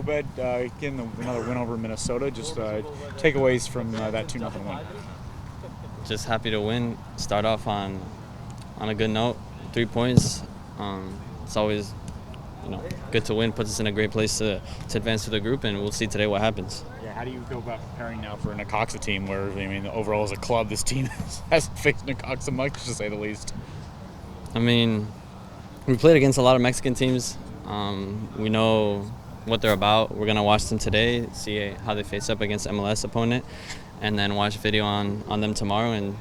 Obed, getting another win over Minnesota. Just takeaways from that 2-0 win. Just happy to win. Start off on a good note. 3 points. It's always good to win. Puts us in a great place to advance to the group, and we'll see today what happens. Yeah, how do you go about preparing now for a Necaxa team where, overall as a club, this team hasn't faced Necaxa much, to say the least? I mean, we played against a lot of Mexican teams. We know what they're about. We're going to watch them today, see how they face up against MLS opponent, and then watch video on them tomorrow and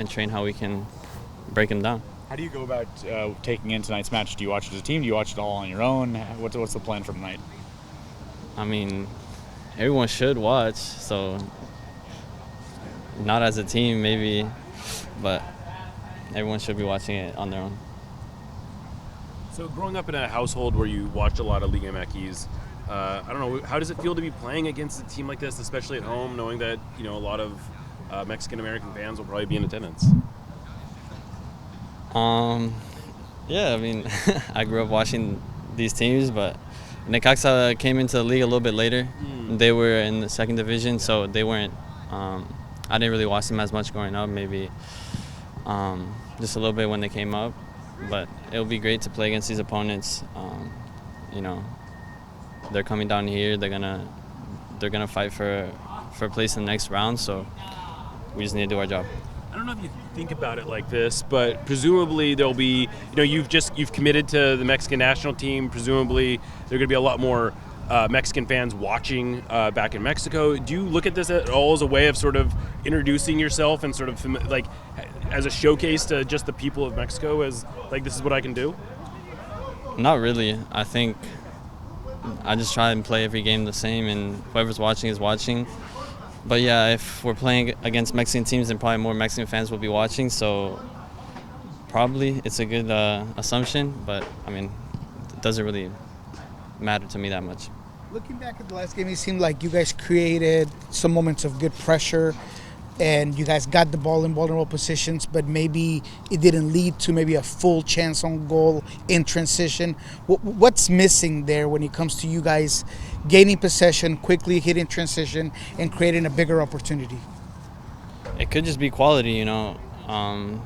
train how we can break them down. How do you go about taking in tonight's match? Do you watch it as a team? Do you watch it all on your own? What's the plan for tonight? I mean, everyone should watch, so not as a team maybe, but everyone should be watching it on their own. So growing up in a household where you watched a lot of Liga MX, I don't know, how does it feel to be playing against a team like this, especially at home, knowing that a lot of Mexican-American fans will probably be in attendance? Yeah, I mean, I grew up watching these teams, but Necaxa came into the league a little bit later. They were in the second division, so they weren't. I didn't really watch them as much growing up. Maybe just a little bit when they came up, but it'll be great to play against these opponents. They're coming down here. They're gonna fight for a place in the next round. So we just need to do our job. I don't know if you think about it like this, but presumably there'll be, you've committed to the Mexican national team. Presumably there are going to be a lot more Mexican fans watching back in Mexico. Do you look at this at all as a way of sort of introducing yourself and sort of like as a showcase to just the people of Mexico as like, this is what I can do? Not really. I think I just try and play every game the same, and whoever's watching is watching. But yeah, if we're playing against Mexican teams, then probably more Mexican fans will be watching. So probably it's a good assumption, but I mean, it doesn't really matter to me that much. Looking back at the last game, it seemed like you guys created some moments of good pressure, and you guys got the ball in vulnerable positions, but maybe it didn't lead to maybe a full chance on goal in transition. What's missing there when it comes to you guys gaining possession, quickly hitting transition, and creating a bigger opportunity? It could just be quality, and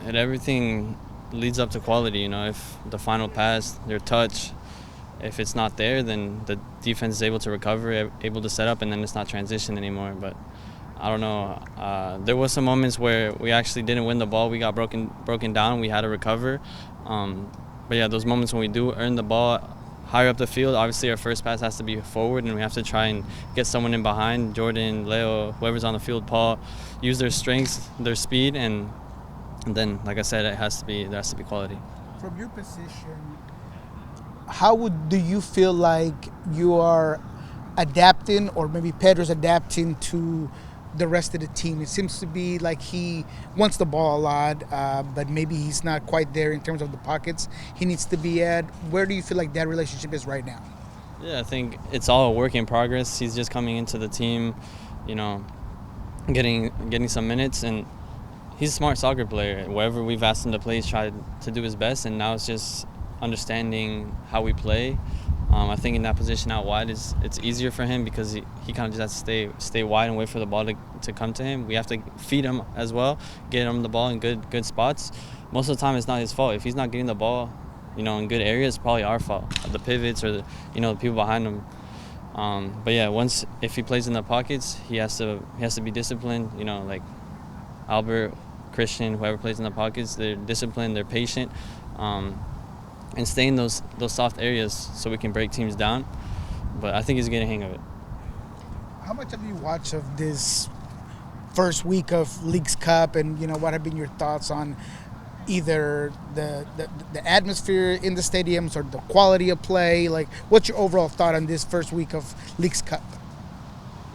everything leads up to quality. If the final pass, their touch, if it's not there, then the defense is able to recover, able to set up, and then it's not transition anymore. But I don't know. There was some moments where we actually didn't win the ball. We got broken down. We had to recover. But yeah, those moments when we do earn the ball higher up the field, obviously our first pass has to be forward, and we have to try and get someone in behind. Jordan, Leo, whoever's on the field, Paul, use their strengths, their speed, and then, like I said, there has to be quality. From your position, do you feel like you are adapting, or maybe Pedro's adapting to the rest of the team? It seems to be like he wants the ball a lot, but maybe he's not quite there in terms of the pockets he needs to be at. Where do you feel like that relationship is right now? Yeah, I think it's all a work in progress. He's just coming into the team, getting some minutes, and he's a smart soccer player. Wherever we've asked him to play, he's tried to do his best, and now it's just understanding how we play. I think in that position out wide, it's easier for him because he kind of just has to stay wide and wait for the ball to come to him. We have to feed him as well, get him the ball in good spots. Most of the time, it's not his fault. If he's not getting the ball, in good areas, it's probably our fault. The pivots or the people behind him. But yeah, if he plays in the pockets, he has to be disciplined. Like Albert, Christian, whoever plays in the pockets, they're disciplined, they're patient. And stay in those soft areas so we can break teams down. But I think he's getting a hang of it. How much have you watched of this first week of Leagues Cup, and what have been your thoughts on either the atmosphere in the stadiums or the quality of play? Like, what's your overall thought on this first week of Leagues Cup?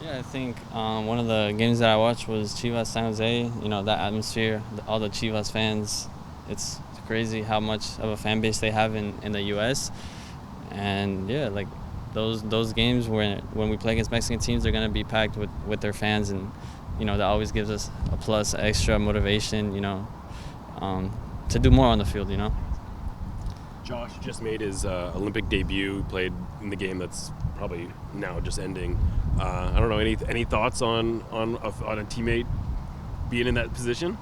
Yeah, I think one of the games that I watched was Chivas San Jose. That atmosphere, all the Chivas fans, it's crazy how much of a fan base they have in the U.S. And yeah, like those games when we play against Mexican teams, they're gonna be packed with their fans, and that always gives us a plus, extra motivation, to do more on the field. Josh just made his Olympic debut. He played in the game that's probably now just ending. I don't know, any thoughts on a teammate being in that position?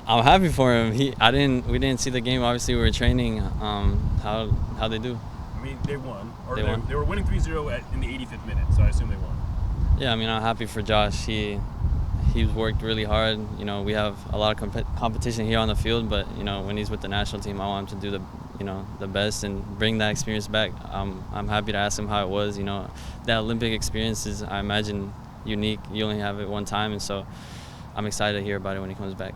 I'm happy for him. We didn't see the game. Obviously, we were training. How they do? I mean, they won. Or They won. They were winning 3-0 in the 85th minute, so I assume they won. Yeah, I mean, I'm happy for Josh. He's worked really hard. You know, we have a lot of competition here on the field, but you know, when he's with the national team, I want him to do the best and bring that experience back. I'm happy to ask him how it was. You know, that Olympic experience is, I imagine, unique. You only have it one time, and so I'm excited to hear about it when he comes back.